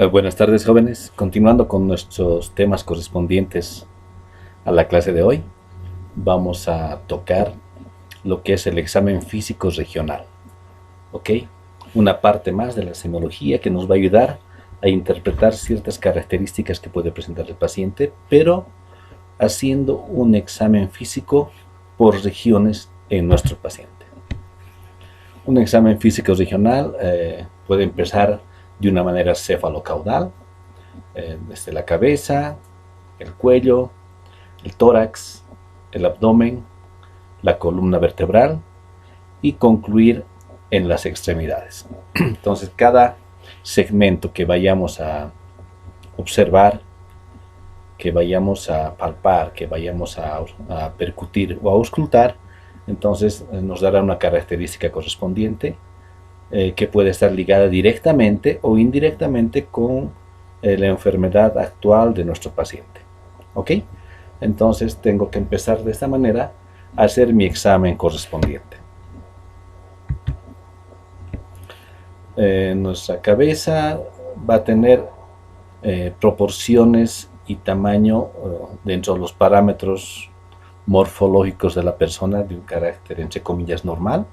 Buenas tardes, jóvenes. Continuando con nuestros temas correspondientes a la clase de hoy, vamos a tocar lo que es el examen físico regional. ¿Ok? Una parte más de la semiología que nos va a ayudar a interpretar ciertas características que puede presentar el paciente, pero haciendo un examen físico por regiones en nuestro paciente. Un examen físico regional puede empezar de una manera cefalocaudal, desde la cabeza, el cuello, el tórax, el abdomen, la columna vertebral y concluir en las extremidades. Entonces, cada segmento que vayamos a observar, que vayamos a palpar, que vayamos a percutir o a auscultar, entonces nos dará una característica correspondiente que puede estar ligada directamente o indirectamente con la enfermedad actual de nuestro paciente. ¿Ok? Entonces tengo que empezar de esta manera a hacer mi examen correspondiente. Nuestra cabeza va a tener proporciones y tamaño dentro de los parámetros morfológicos de la persona de un carácter entre comillas normal.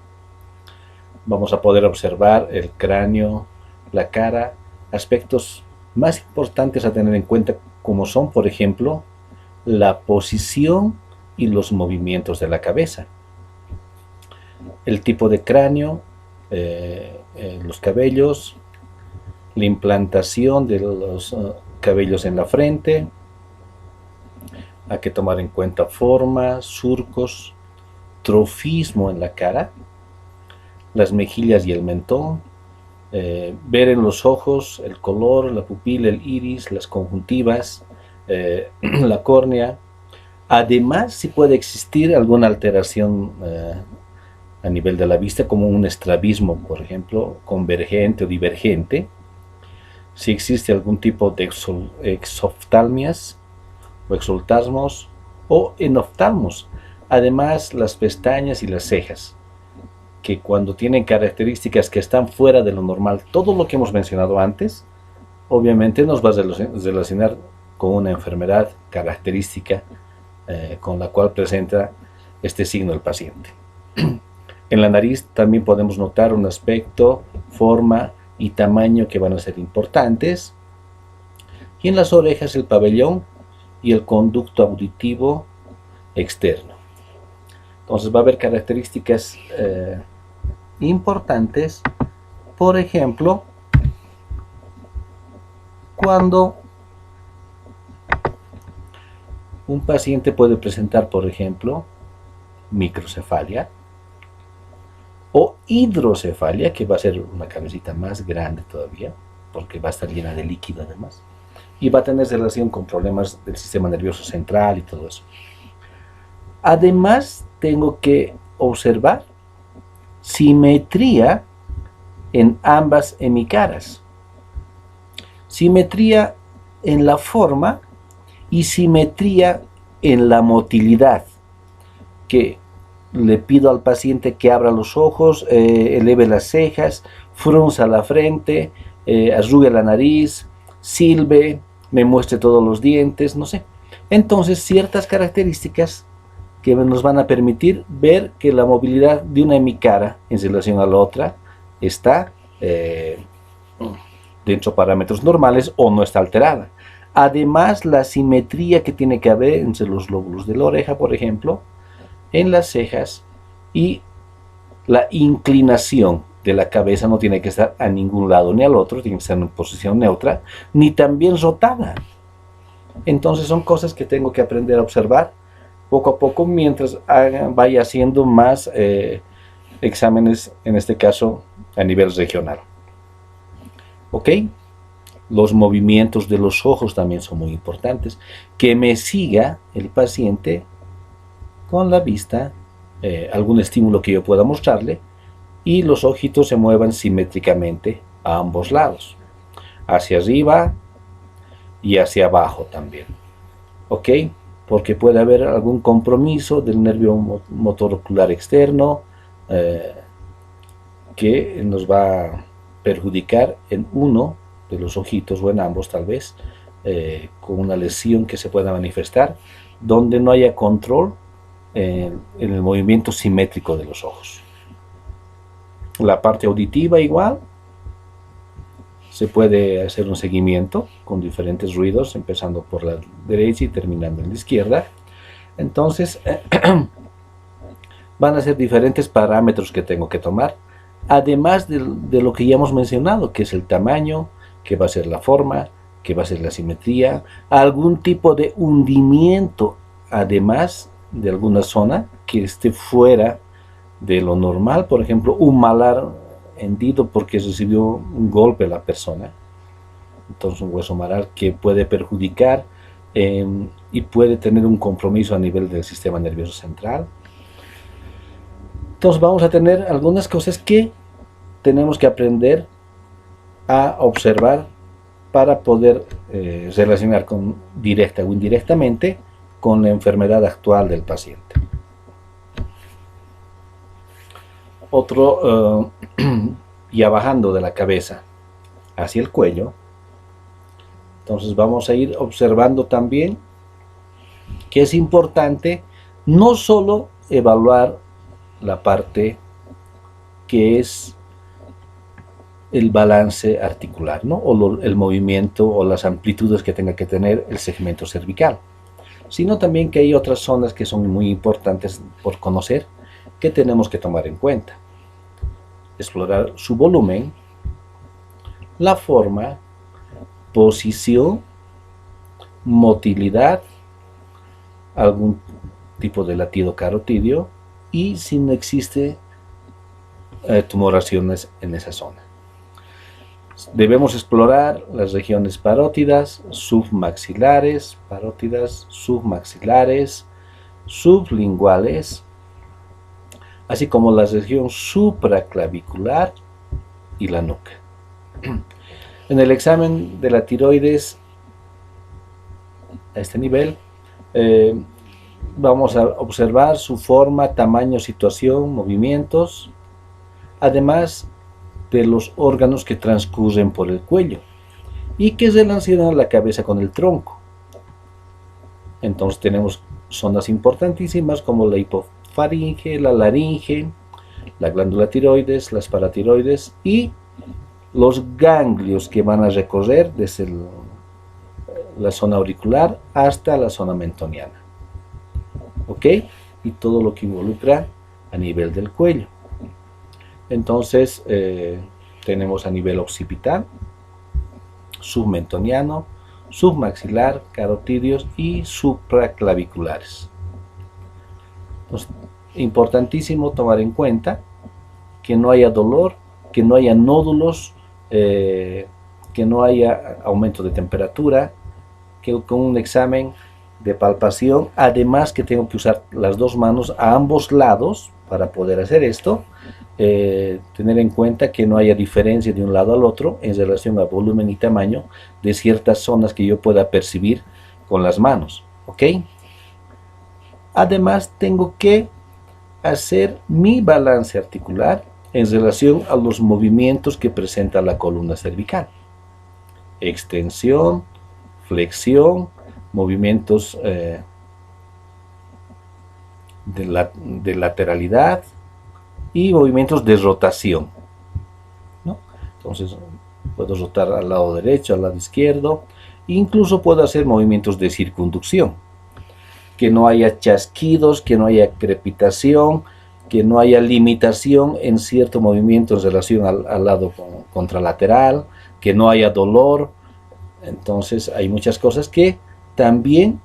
Vamos a poder observar el cráneo, la cara, aspectos más importantes a tener en cuenta como son, por ejemplo, la posición y los movimientos de la cabeza, el tipo de cráneo, los cabellos, la implantación de los cabellos en la frente. Hay que tomar en cuenta forma, surcos, trofismo en la cara, las mejillas y el mentón, ver en los ojos el color, la pupila, el iris, las conjuntivas, la córnea. Además, si puede existir alguna alteración a nivel de la vista, como un estrabismo, por ejemplo, convergente o divergente, si existe algún tipo de exoftalmias o exaltasmos o enoftalmos. Además, las pestañas y las cejas, que cuando tienen características que están fuera de lo normal, todo lo que hemos mencionado antes, obviamente nos va a relacionar con una enfermedad característica con la cual presenta este signo el paciente. En la nariz también podemos notar un aspecto, forma y tamaño que van a ser importantes. Y en las orejas el pabellón y el conducto auditivo externo. Entonces va a haber características importantes, por ejemplo, cuando un paciente puede presentar, por ejemplo, microcefalia o hidrocefalia, que va a ser una cabecita más grande todavía, porque va a estar llena de líquido además, y va a tener relación con problemas del sistema nervioso central y todo eso. Además, tengo que observar simetría en ambas hemicaras, simetría en la forma y simetría en la motilidad, que le pido al paciente que abra los ojos, eleve las cejas, frunza la frente, arrugue la nariz, silbe, me muestre todos los dientes, no sé. Entonces, ciertas características que nos van a permitir ver que la movilidad de una hemicara en relación a la otra está dentro de parámetros normales o no está alterada. Además, la simetría que tiene que haber entre los lóbulos de la oreja, por ejemplo, en las cejas, y la inclinación de la cabeza no tiene que estar a ningún lado ni al otro, tiene que estar en posición neutra, ni también rotada. Entonces son cosas que tengo que aprender a observar poco a poco mientras vaya haciendo más exámenes, en este caso a nivel regional. ¿Ok? Los movimientos de los ojos también son muy importantes. Que me siga el paciente con la vista, algún estímulo que yo pueda mostrarle, y los ojitos se muevan simétricamente a ambos lados, hacia arriba y hacia abajo también. ¿Ok? Porque puede haber algún compromiso del nervio motor ocular externo que nos va a perjudicar en uno de los ojitos o en ambos tal vez, con una lesión que se pueda manifestar, donde no haya control en el movimiento simétrico de los ojos. La parte auditiva igual, se puede hacer un seguimiento con diferentes ruidos, empezando por la derecha y terminando en la izquierda. Entonces, van a ser diferentes parámetros que tengo que tomar, además de lo que ya hemos mencionado, que es el tamaño, que va a ser la forma, que va a ser la simetría, algún tipo de hundimiento, además de alguna zona que esté fuera de lo normal, por ejemplo, un malar hendido porque recibió un golpe la persona, entonces un hueso malar que puede perjudicar y puede tener un compromiso a nivel del sistema nervioso central. Entonces vamos a tener algunas cosas que tenemos que aprender a observar para poder relacionar directa o indirectamente con la enfermedad actual del paciente. Otro, ya bajando de la cabeza hacia el cuello, entonces vamos a ir observando también que es importante no solo evaluar la parte que es el balance articular, ¿no? O el movimiento o las amplitudes que tenga que tener el segmento cervical, sino también que hay otras zonas que son muy importantes por conocer, que tenemos que tomar en cuenta. Explorar su volumen, la forma, posición, motilidad, algún tipo de latido carotidio y si no existe tumoraciones en esa zona. Debemos explorar las regiones parótidas, submaxilares, sublinguales, así como la región supraclavicular y la nuca. En el examen de la tiroides, a este nivel, vamos a observar su forma, tamaño, situación, movimientos, además de los órganos que transcurren por el cuello y que relacionan la cabeza con el tronco. Entonces tenemos zonas importantísimas como la hipofaringe, la laringe, la glándula tiroides, las paratiroides y los ganglios que van a recorrer desde la zona auricular hasta la zona mentoniana. ¿Ok? Y todo lo que involucra a nivel del cuello. Entonces, tenemos a nivel occipital, submentoniano, submaxilar, carotidios y supraclaviculares. Entonces, importantísimo tomar en cuenta que no haya dolor, que no haya nódulos, que no haya aumento de temperatura, que con un examen de palpación, además que tengo que usar las dos manos a ambos lados para poder hacer esto, tener en cuenta que no haya diferencia de un lado al otro en relación a volumen y tamaño de ciertas zonas que yo pueda percibir con las manos, ¿ok? Además tengo que hacer mi balance articular en relación a los movimientos que presenta la columna cervical. Extensión, flexión, movimientos de lateralidad y movimientos de rotación, ¿no? Entonces puedo rotar al lado derecho, al lado izquierdo, incluso puedo hacer movimientos de circunducción, que no haya chasquidos, que no haya crepitación, que no haya limitación en cierto movimiento en relación al lado contralateral, que no haya dolor. Entonces hay muchas cosas que también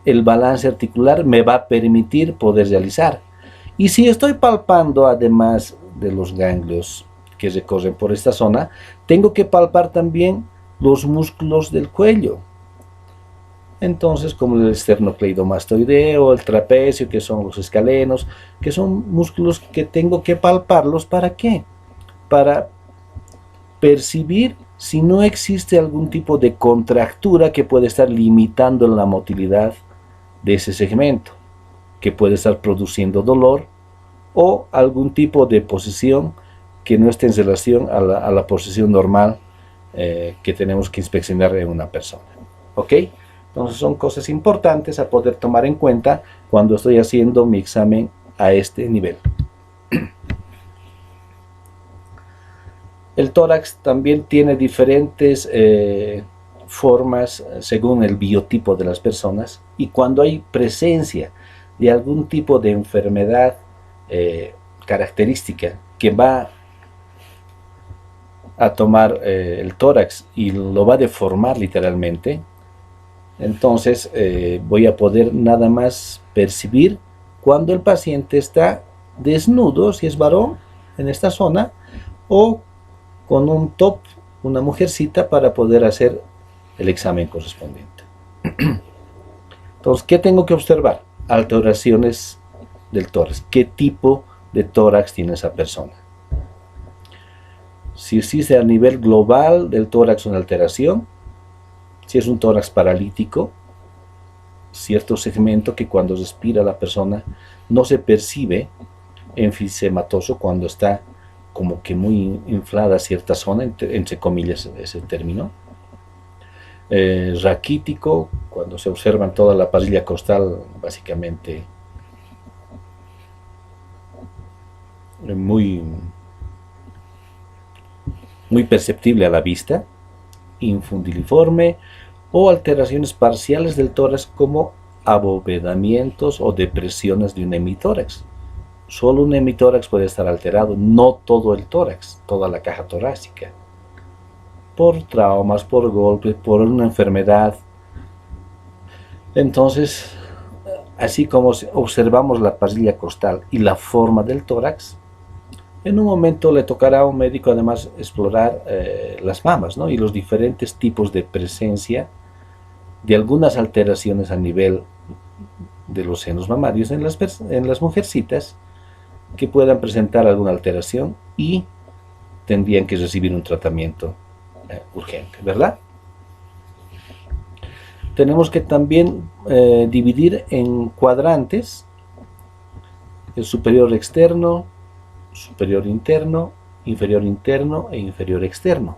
el balance articular me va a permitir poder realizar. Y si estoy palpando, además de los ganglios que recorren por esta zona, tengo que palpar también los músculos del cuello. Entonces, como el esternocleidomastoideo, el trapecio, que son los escalenos, que son músculos que tengo que palparlos, ¿para qué? Para percibir si no existe algún tipo de contractura que puede estar limitando la motilidad de ese segmento, que puede estar produciendo dolor o algún tipo de posición que no esté en relación a la posición normal que tenemos que inspeccionar en una persona. ¿Ok? Entonces son cosas importantes a poder tomar en cuenta cuando estoy haciendo mi examen a este nivel. El tórax también tiene diferentes formas según el biotipo de las personas, y cuando hay presencia de algún tipo de enfermedad característica que va a tomar el tórax y lo va a deformar literalmente, entonces voy a poder nada más percibir cuando el paciente está desnudo, si es varón, en esta zona, o con un top, una mujercita, para poder hacer el examen correspondiente. Entonces, ¿qué tengo que observar? Alteraciones del tórax. ¿Qué tipo de tórax tiene esa persona? Si existe a nivel global del tórax una alteración, si es un tórax paralítico, cierto segmento que cuando respira la persona no se percibe, enfisematoso, cuando está como que muy inflada cierta zona, entre comillas ese término. Raquítico, cuando se observa toda la parilla costal básicamente muy perceptible a la vista. Infundiliforme, o alteraciones parciales del tórax como abovedamientos o depresiones de un hemitórax. Solo un hemitórax puede estar alterado, no todo el tórax, toda la caja torácica, por traumas, por golpes, por una enfermedad. Entonces, así como observamos la parilla costal y la forma del tórax, en un momento le tocará a un médico además explorar las mamas, ¿no? Y los diferentes tipos de presencia de algunas alteraciones a nivel de los senos mamarios en las mujercitas, que puedan presentar alguna alteración y tendrían que recibir un tratamiento urgente, ¿verdad? Tenemos que también dividir en cuadrantes: el superior externo, superior interno, inferior interno e inferior externo.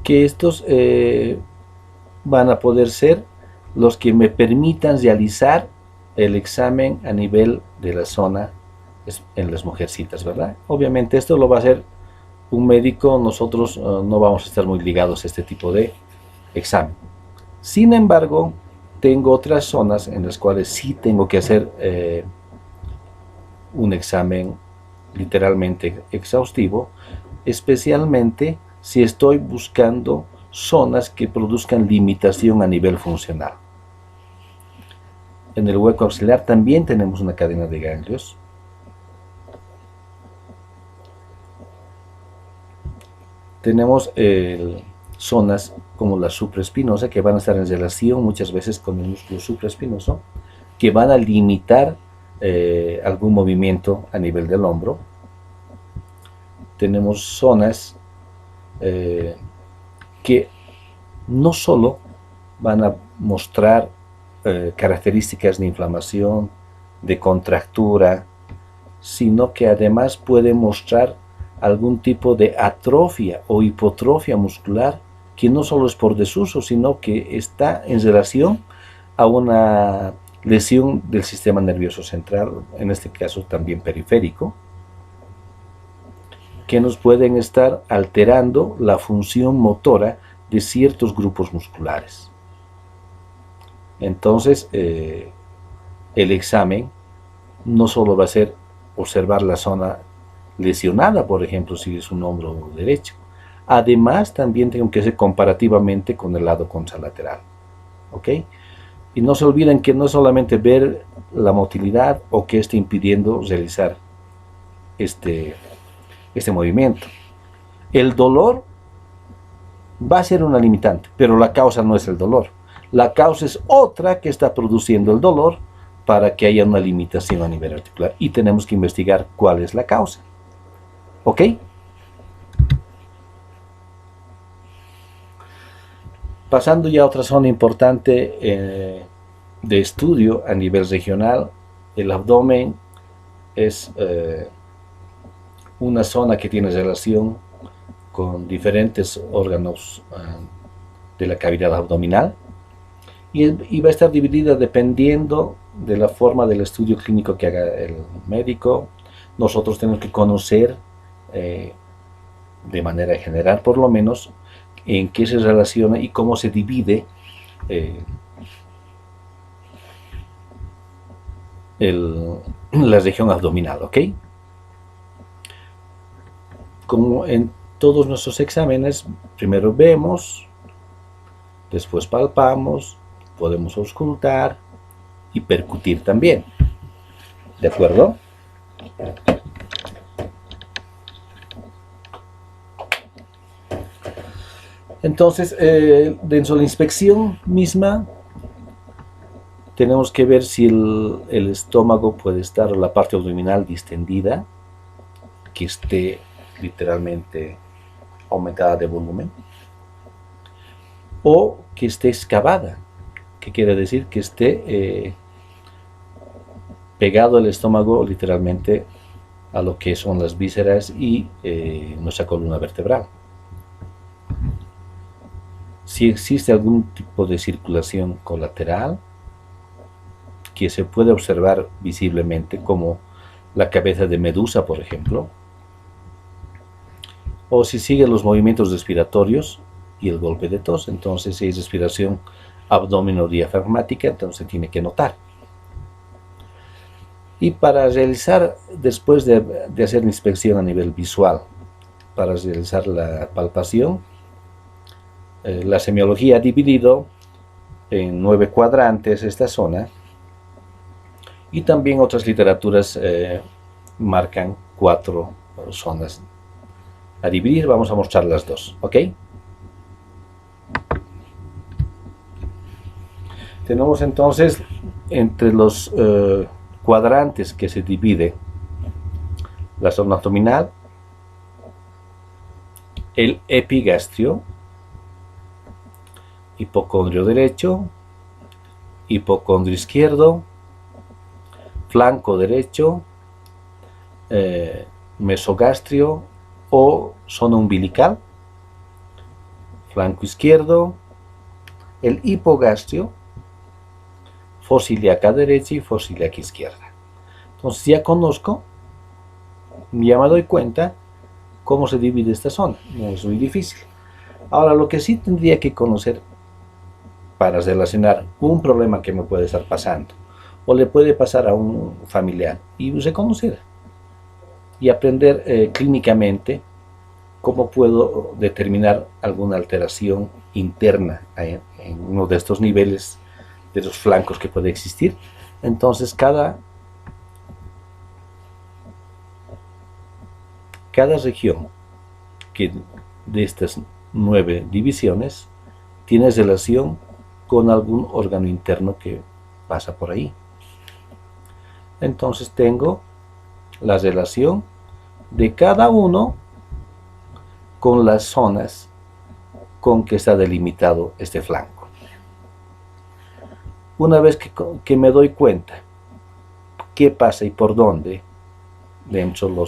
Que estos van a poder ser los que me permitan realizar el examen a nivel de la zona en las mujercitas, ¿verdad? Obviamente esto lo va a hacer un médico, nosotros no vamos a estar muy ligados a este tipo de examen. Sin embargo, tengo otras zonas en las cuales sí tengo que hacer un examen literalmente exhaustivo, especialmente si estoy buscando zonas que produzcan limitación a nivel funcional. En el hueco axilar también tenemos una cadena de ganglios. Tenemos zonas como la supraespinosa, que van a estar en relación muchas veces con el músculo supraespinoso, que van a limitar algún movimiento a nivel del hombro. Tenemos zonas que no solo van a mostrar características de inflamación, de contractura, sino que además puede mostrar algún tipo de atrofia o hipotrofia muscular, que no solo es por desuso, sino que está en relación a una lesión del sistema nervioso central, en este caso también periférico, que nos pueden estar alterando la función motora de ciertos grupos musculares. Entonces, el examen no solo va a ser observar la zona lesionada, por ejemplo, si es un hombro derecho. Además, también tengo que hacer comparativamente con el lado contralateral. ¿Ok? Y no se olviden que no es solamente ver la motilidad o que esté impidiendo realizar este movimiento. El dolor va a ser una limitante, pero la causa no es el dolor. La causa es otra que está produciendo el dolor para que haya una limitación a nivel articular, y tenemos que investigar cuál es la causa. ¿Ok? Pasando ya a otra zona importante de estudio a nivel regional, el abdomen es una zona que tiene relación con diferentes órganos de la cavidad abdominal y va a estar dividida dependiendo de la forma del estudio clínico que haga el médico. Nosotros tenemos que conocer de manera general, por lo menos, en qué se relaciona y cómo se divide la región abdominal, ¿ok? Como en todos nuestros exámenes, primero vemos, después palpamos, podemos auscultar y percutir también, ¿de acuerdo? Entonces, dentro de la inspección misma, tenemos que ver si el estómago puede estar, o la parte abdominal distendida, que esté literalmente aumentada de volumen, o que esté excavada, que quiere decir que esté pegado el estómago literalmente a lo que son las vísceras y nuestra columna vertebral. Si existe algún tipo de circulación colateral que se puede observar visiblemente, como la cabeza de medusa, por ejemplo, o si sigue los movimientos respiratorios y el golpe de tos, entonces si es respiración abdominodiafragmática, entonces se tiene que notar. Y para realizar, después de hacer la inspección a nivel visual, para realizar la palpación, la semiología ha dividido en 9 cuadrantes esta zona, y también otras literaturas marcan 4 zonas a dividir. Vamos a mostrar las dos, ¿ok? Tenemos entonces entre los cuadrantes que se divide la zona abdominal, el epigastrio, hipocondrio derecho, hipocondrio izquierdo, flanco derecho, mesogastrio o zona umbilical, flanco izquierdo, el hipogastrio, fosa ilíaca derecha y fosa ilíaca izquierda. Entonces ya conozco, ya me doy cuenta cómo se divide esta zona. No es muy difícil. Ahora, lo que sí tendría que conocer para relacionar un problema que me puede estar pasando o le puede pasar a un familiar y reconocer y aprender clínicamente cómo puedo determinar alguna alteración interna en uno de estos niveles de los flancos que puede existir. Entonces cada región de estas 9 divisiones tiene relación con algún órgano interno que pasa por ahí. Entonces tengo la relación de cada uno con las zonas con que está delimitado este flanco. Una vez que me doy cuenta qué pasa y por dónde dentro de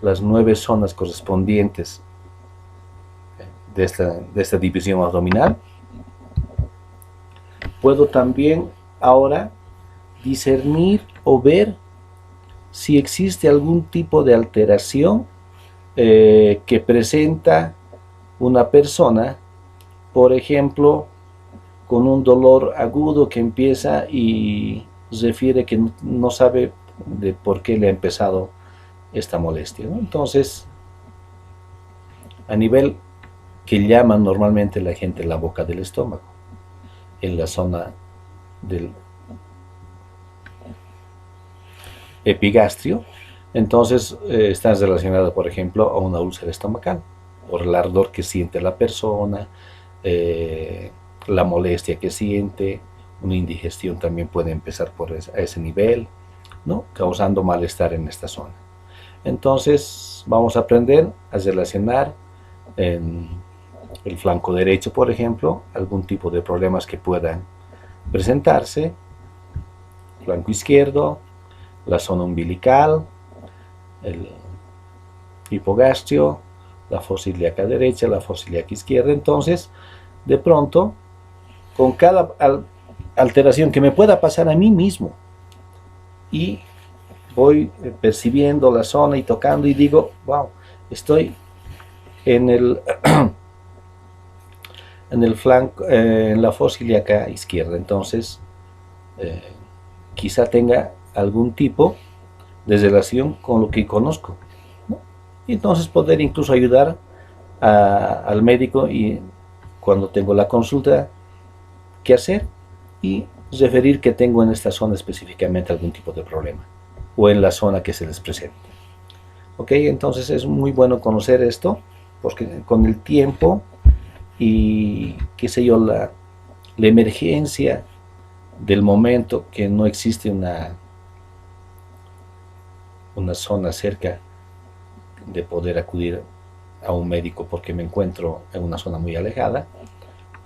las 9 zonas correspondientes de esta división abdominal, puedo también ahora discernir o ver si existe algún tipo de alteración que presenta una persona, por ejemplo, con un dolor agudo que empieza y refiere que no sabe de por qué le ha empezado esta molestia, ¿no? Entonces, a nivel que llaman normalmente la gente la boca del estómago, en la zona del epigastrio, entonces está relacionado, por ejemplo, a una úlcera estomacal, por el ardor que siente la persona, la molestia que siente, una indigestión también puede empezar a ese nivel, ¿no? Causando malestar en esta zona. Entonces vamos a aprender a relacionar en el flanco derecho, por ejemplo, algún tipo de problemas que puedan presentarse, flanco izquierdo, la zona umbilical, el hipogastrio, la fosa ilíaca derecha, la fosa ilíaca izquierda. Entonces, de pronto, con cada alteración que me pueda pasar a mí mismo, y voy percibiendo la zona y tocando y digo, wow, estoy en el en el flanco, en la fosa ilíaca izquierda. Entonces, quizá tenga algún tipo de relación con lo que conozco, ¿no? Y entonces poder incluso ayudar al médico y cuando tengo la consulta, qué hacer y referir que tengo en esta zona específicamente algún tipo de problema o en la zona que se les presenta. Ok, entonces es muy bueno conocer esto porque con el tiempo y qué sé yo, la emergencia del momento, que no existe una zona cerca de poder acudir a un médico porque me encuentro en una zona muy alejada,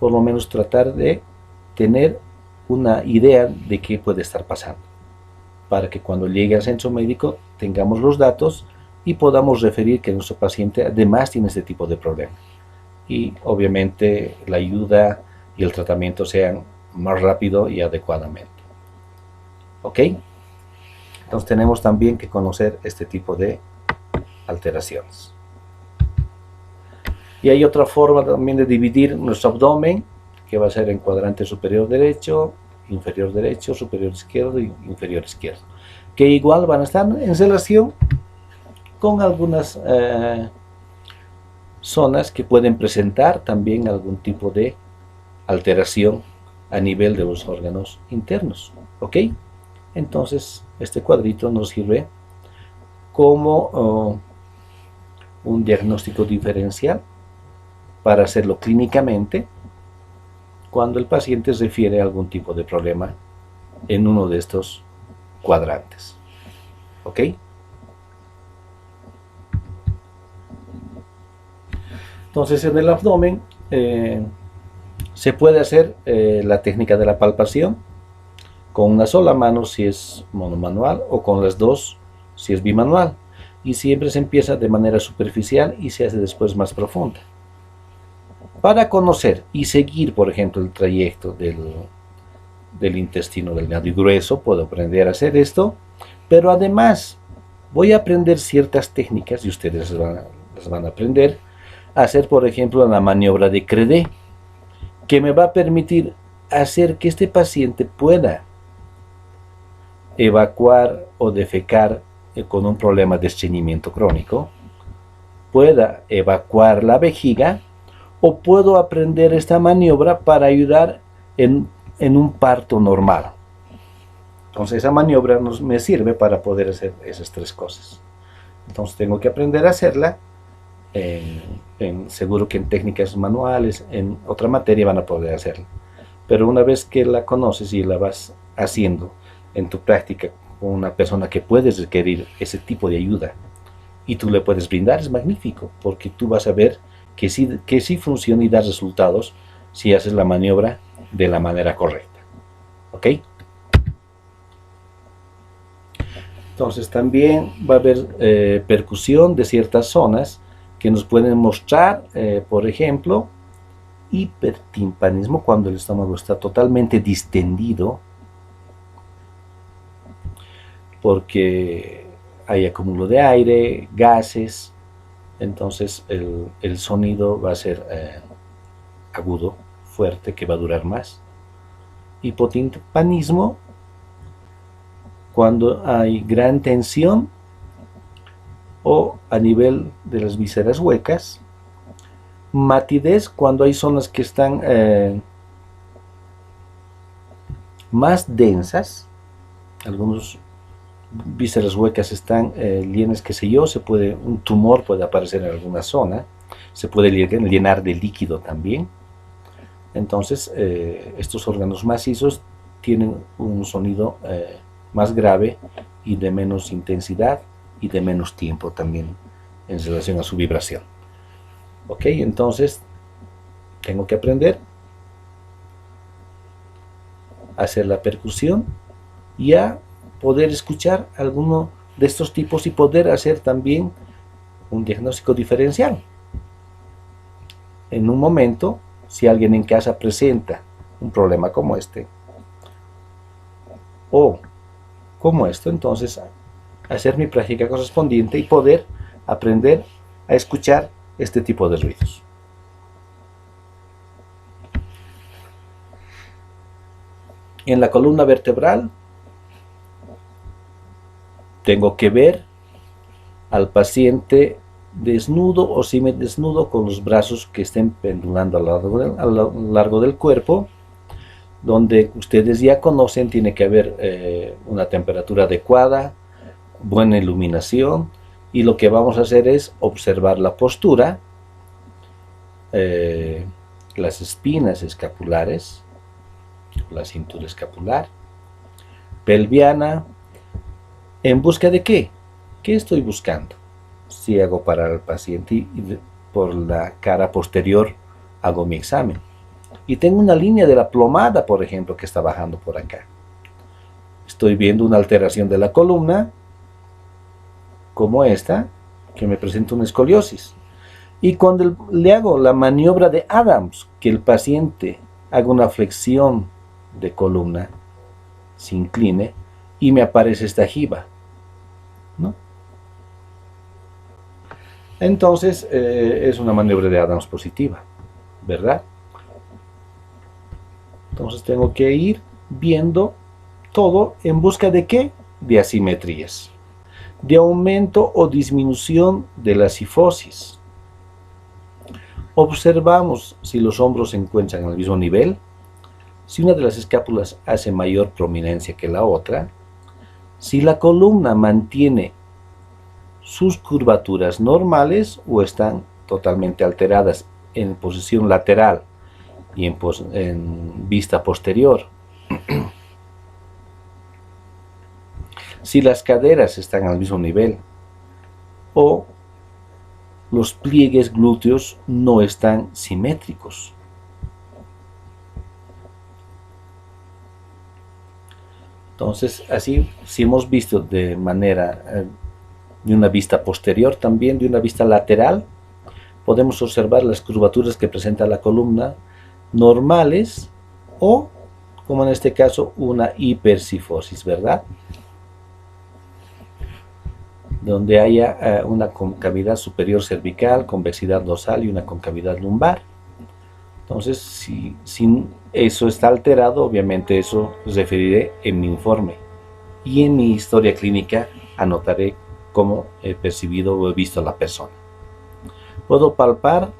por lo menos tratar de tener una idea de qué puede estar pasando, para que cuando llegue al centro médico tengamos los datos y podamos referir que nuestro paciente además tiene este tipo de problema. Y obviamente la ayuda y el tratamiento sean más rápido y adecuadamente. ¿Ok? Entonces tenemos también que conocer este tipo de alteraciones. Y hay otra forma también de dividir nuestro abdomen, que va a ser en cuadrante superior derecho, superior izquierdo y inferior izquierdo, que igual van a estar en relación con algunas zonas que pueden presentar también algún tipo de alteración a nivel de los órganos internos. ¿Ok? Entonces, este cuadrito nos sirve como un diagnóstico diferencial para hacerlo clínicamente cuando el paciente refiere a algún tipo de problema en uno de estos cuadrantes. ¿Ok? Entonces, en el abdomen se puede hacer la técnica de la palpación con una sola mano si es monomanual o con las dos si es bimanual. Y siempre se empieza de manera superficial y se hace después más profunda. Para conocer y seguir, por ejemplo, el trayecto del intestino delgado y grueso, puedo aprender a hacer esto, pero además voy a aprender ciertas técnicas y ustedes las van a aprender a hacer, por ejemplo, la maniobra de Credé, que me va a permitir hacer que este paciente pueda evacuar o defecar con un problema de estreñimiento crónico, pueda evacuar la vejiga, o puedo aprender esta maniobra para ayudar en un parto normal. Entonces esa maniobra me sirve para poder hacer esas tres cosas. Entonces tengo que aprender a hacerla, seguro que en técnicas manuales, en otra materia van a poder hacerla. Pero una vez que la conoces y la vas haciendo en tu práctica con una persona que puedes requerir ese tipo de ayuda y tú le puedes brindar, es magnífico, porque tú vas a ver que sí funciona y da resultados si haces la maniobra de la manera correcta. ¿Ok? Entonces también va a haber percusión de ciertas zonas que nos pueden mostrar, por ejemplo, hipertimpanismo, cuando el estómago está totalmente distendido porque hay acúmulo de aire, gases. Entonces el sonido va a ser agudo, fuerte, que va a durar más. Hipotimpanismo, cuando hay gran tensión o a nivel de las vísceras huecas. Matidez, cuando hay zonas que están más densas, algunos vísceras huecas están llenas, qué sé yo, un tumor puede aparecer en alguna zona, se puede llenar de líquido también. Entonces estos órganos macizos tienen un sonido más grave y de menos intensidad y de menos tiempo también en relación a su vibración. Ok, entonces tengo que aprender a hacer la percusión y a poder escuchar alguno de estos tipos y poder hacer también un diagnóstico diferencial. En un momento, si alguien en casa presenta un problema como este o como esto, entonces hacer mi práctica correspondiente y poder aprender a escuchar este tipo de ruidos. En la columna vertebral tengo que ver al paciente desnudo o semidesnudo con los brazos que estén pendulando a lo largo del cuerpo, donde ustedes ya conocen tiene que haber una temperatura adecuada, buena iluminación, y lo que vamos a hacer es observar la postura, las espinas escapulares, la cintura escapular, pelviana. ¿En busca de qué? ¿Qué estoy buscando? Si hago parar al paciente y por la cara posterior hago mi examen. Y tengo una línea de la plomada, por ejemplo, que está bajando por acá. Estoy viendo una alteración de la columna, como esta, que me presenta una escoliosis. Y cuando le hago la maniobra de Adams, que el paciente haga una flexión de columna, se incline, y me aparece esta jiba, ¿no? Entonces es una maniobra de Adams positiva, ¿verdad? Entonces tengo que ir viendo todo en busca de ¿qué? De asimetrías, de aumento o disminución de la cifosis. Observamos si los hombros se encuentran al mismo nivel, si una de las escápulas hace mayor prominencia que la otra, si la columna mantiene sus curvaturas normales o están totalmente alteradas en posición lateral y en vista posterior. Si las caderas están al mismo nivel o los pliegues glúteos no están simétricos. Entonces, así, si hemos visto de manera, de una vista posterior, también de una vista lateral, podemos observar las curvaturas que presenta la columna normales o, como en este caso, una hipercifosis, ¿verdad? Donde haya una concavidad superior cervical, convexidad dorsal y una concavidad lumbar. Entonces, si eso está alterado, obviamente eso referiré en mi informe. Y en mi historia clínica anotaré cómo he percibido o he visto a la persona. Puedo palpar,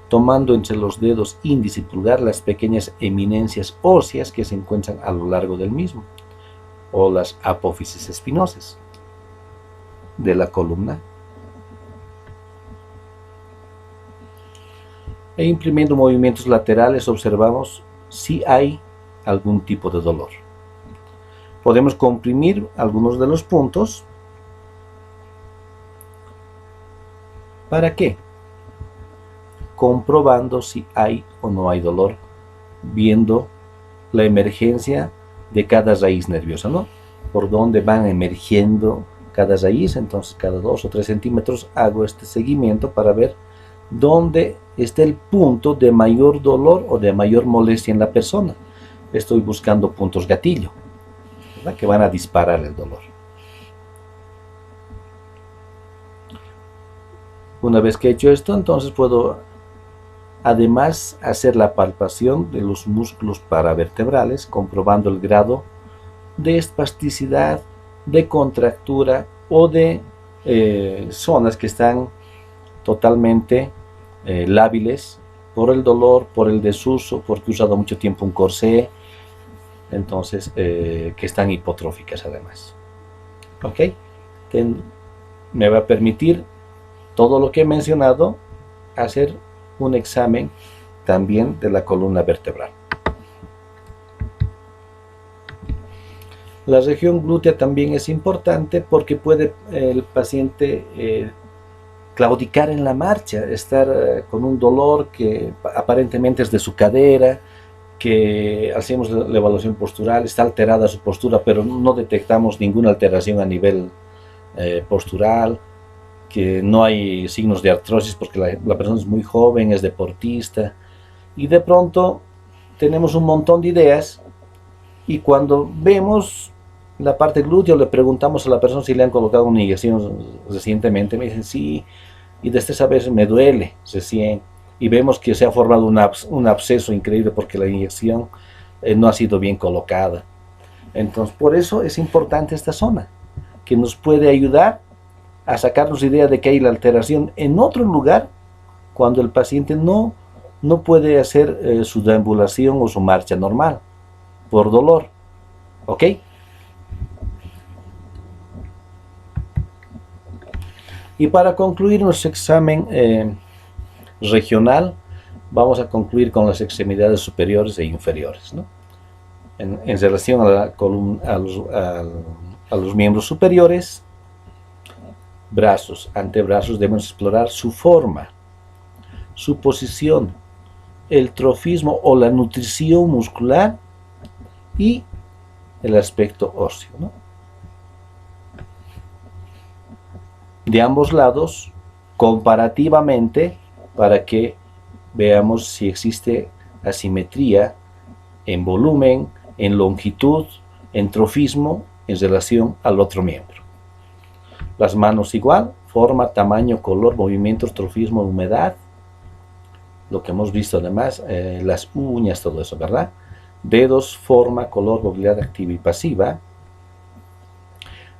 tomando entre los dedos índice y pulgar, las pequeñas eminencias óseas que se encuentran a lo largo del mismo, o las apófisis espinosas de la columna. E imprimiendo movimientos laterales observamos si hay algún tipo de dolor. Podemos comprimir algunos de los puntos. ¿Para qué? Comprobando si hay o no hay dolor, viendo la emergencia de cada raíz nerviosa, ¿no? Por dónde van emergiendo cada raíz. Entonces cada 2 o 3 centímetros hago este seguimiento para ver dónde está el punto de mayor dolor o de mayor molestia en la persona. Estoy buscando puntos gatillo, ¿verdad?, que van a disparar el dolor. Una vez que he hecho esto, entonces puedo además hacer la palpación de los músculos paravertebrales, comprobando el grado de espasticidad, de contractura o de zonas que están totalmente lábiles por el dolor, por el desuso, porque he usado mucho tiempo un corsé, entonces que están hipotróficas además. ¿Ok? Me va a permitir todo lo que he mencionado hacer un examen también de la columna vertebral. La región glútea también es importante porque puede el paciente claudicar en la marcha, estar con un dolor que aparentemente es de su cadera, que hacemos la evaluación postural, está alterada su postura, pero no detectamos ninguna alteración a nivel postural, que no hay signos de artrosis porque la persona es muy joven, es deportista, y de pronto tenemos un montón de ideas, y cuando vemos la parte glúteo le preguntamos a la persona si le han colocado una inyección recientemente, me dicen sí, y desde esa vez me duele recién, y vemos que se ha formado un absceso increíble porque la inyección no ha sido bien colocada. Entonces, por eso es importante esta zona, que nos puede ayudar a sacarnos idea de que hay la alteración en otro lugar cuando el paciente no puede hacer su deambulación o su marcha normal por dolor. ¿Ok? Y para concluir nuestro examen regional, vamos a concluir con las extremidades superiores e inferiores, ¿no? En relación a, a los miembros superiores, brazos, antebrazos, debemos explorar su forma, su posición, el trofismo o la nutrición muscular y el aspecto óseo, ¿no? De ambos lados, comparativamente, para que veamos si existe asimetría en volumen, en longitud, en trofismo en relación al otro miembro. Las manos igual, forma, tamaño, color, movimientos, trofismo, humedad, lo que hemos visto además, las uñas, todo eso, ¿verdad? Dedos, forma, color, movilidad activa y pasiva.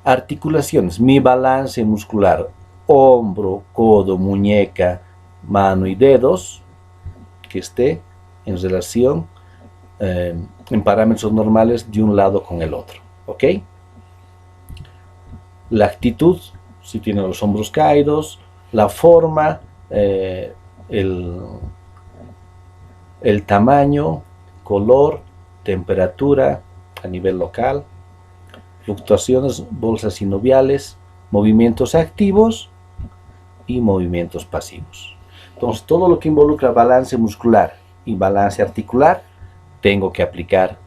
Articulaciones, mi balance muscular, hombro, codo, muñeca, mano y dedos, que esté en relación, en parámetros normales de un lado con el otro, ¿ok? La actitud, si tiene los hombros caídos, la forma, el tamaño, color, temperatura a nivel local, fluctuaciones, bolsas sinoviales, movimientos activos y movimientos pasivos. Entonces, todo lo que involucra balance muscular y balance articular, tengo que aplicar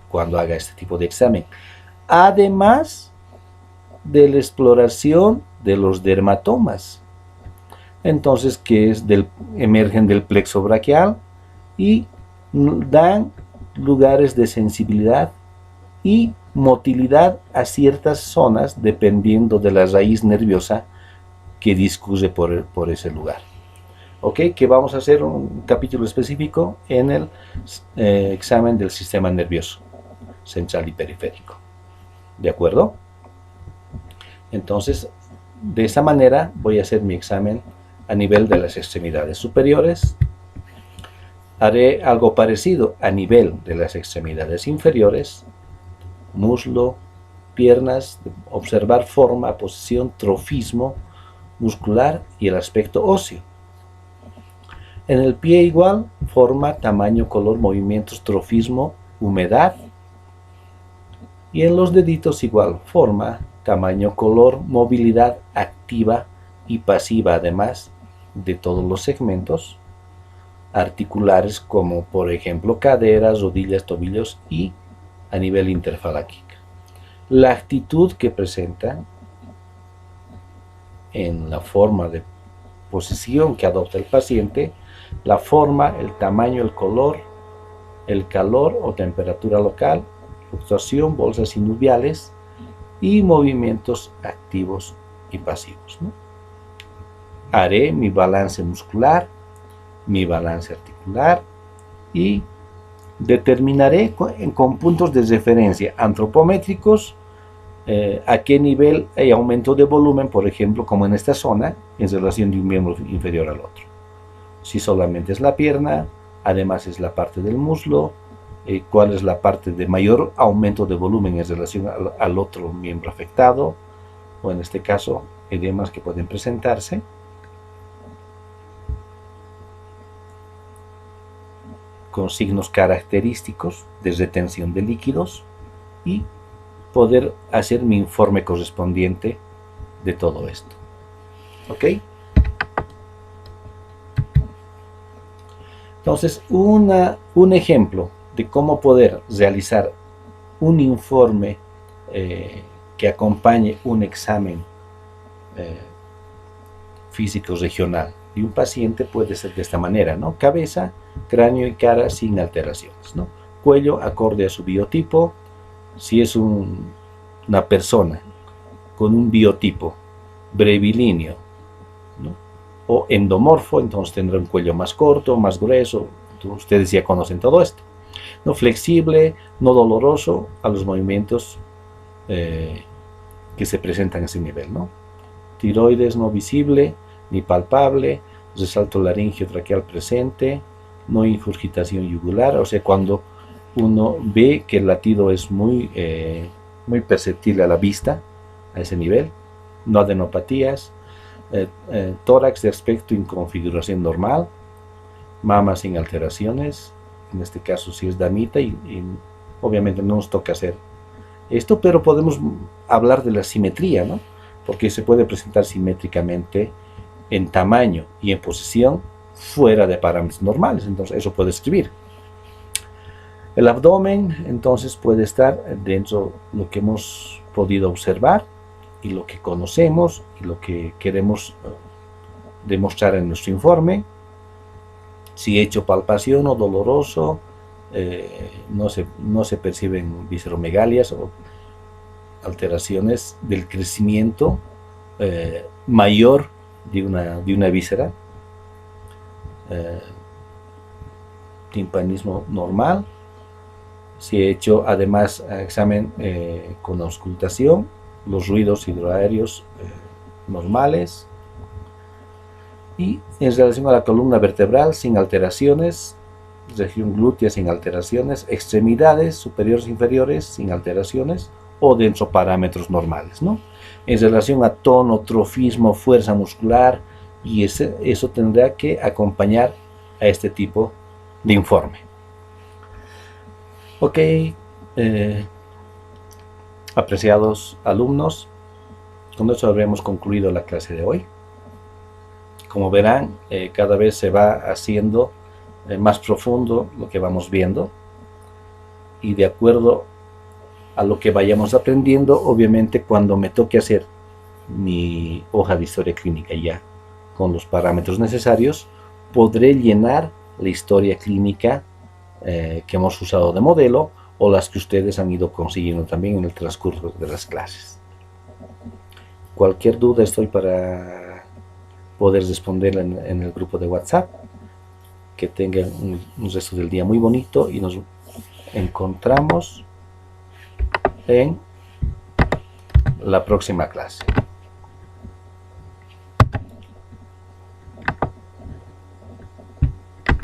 cuando haga este tipo de examen. Además de la exploración de los dermatomas. Entonces, que emergen del plexo braquial y dan lugares de sensibilidad y motilidad a ciertas zonas dependiendo de la raíz nerviosa que discurre por ese lugar. Ok, que vamos a hacer un capítulo específico en el examen del sistema nervioso central y periférico. ¿De acuerdo? Entonces, de esa manera voy a hacer mi examen a nivel de las extremidades superiores. Haré algo parecido a nivel de las extremidades inferiores, muslo, piernas, observar forma, posición, trofismo muscular y el aspecto óseo. En el pie igual, forma, tamaño, color, movimientos, trofismo, humedad. Y en los deditos igual, forma, tamaño, color, movilidad activa y pasiva, además de todos los segmentos articulares como por ejemplo caderas, rodillas, tobillos y a nivel interfalángico. La actitud que presenta en la forma de posición que adopta el paciente, la forma, el tamaño, el color, el calor o temperatura local, fluctuación, bolsas sinuviales y movimientos activos y pasivos, ¿no? Haré mi balance muscular, mi balance articular y determinaré con puntos de referencia antropométricos a qué nivel hay aumento de volumen, por ejemplo, como en esta zona, en relación de un miembro inferior al otro. Si solamente es la pierna, además es la parte del muslo, cuál es la parte de mayor aumento de volumen en relación al otro miembro afectado, o en este caso, edemas que pueden presentarse. Con signos característicos de retención de líquidos y poder hacer mi informe correspondiente de todo esto. ¿Ok? Entonces, un ejemplo de cómo poder realizar un informe que acompañe un examen físico regional de un paciente puede ser de esta manera, ¿no? Cabeza, cráneo y cara sin alteraciones, ¿no? Cuello acorde a su biotipo. Si es una persona con un biotipo brevilíneo, ¿no?, o endomorfo, entonces tendrá un cuello más corto, más grueso. Entonces, ustedes ya conocen todo esto, ¿no? Flexible, no doloroso a los movimientos que se presentan a ese nivel, ¿no? Tiroides no visible ni palpable, resalto laringio traqueal presente, no ingurgitación yugular, o sea, cuando uno ve que el latido es muy perceptible a la vista, a ese nivel, no adenopatías, tórax de aspecto en configuración normal, mama sin alteraciones, en este caso si es damita, y obviamente no nos toca hacer esto, pero podemos hablar de la simetría, ¿no? Porque se puede presentar simétricamente en tamaño y en posición fuera de parámetros normales, entonces eso puede escribir. El abdomen entonces puede estar dentro de lo que hemos podido observar y lo que conocemos y lo que queremos demostrar en nuestro informe. Si hecho palpación o doloroso, no se perciben visceromegalias o alteraciones del crecimiento mayor de una víscera. Timpanismo normal. Si he hecho además examen con auscultación, los ruidos hidroaéreos normales. Y en relación a la columna vertebral, sin alteraciones, región glútea sin alteraciones, extremidades superiores e inferiores sin alteraciones o dentro de parámetros normales, ¿no? En relación a tono, trofismo, fuerza muscular, y eso tendrá que acompañar a este tipo de informe. Ok, apreciados alumnos, con eso habremos concluido la clase de hoy. Como verán, cada vez se va haciendo más profundo lo que vamos viendo, y de acuerdo a lo que vayamos aprendiendo, obviamente cuando me toque hacer mi hoja de historia clínica ya con los parámetros necesarios, podré llenar la historia clínica que hemos usado de modelo, o las que ustedes han ido consiguiendo también en el transcurso de las clases. Cualquier duda estoy para poder responderla en el grupo de WhatsApp. Que tengan un resto del día muy bonito y nos encontramos en la próxima clase.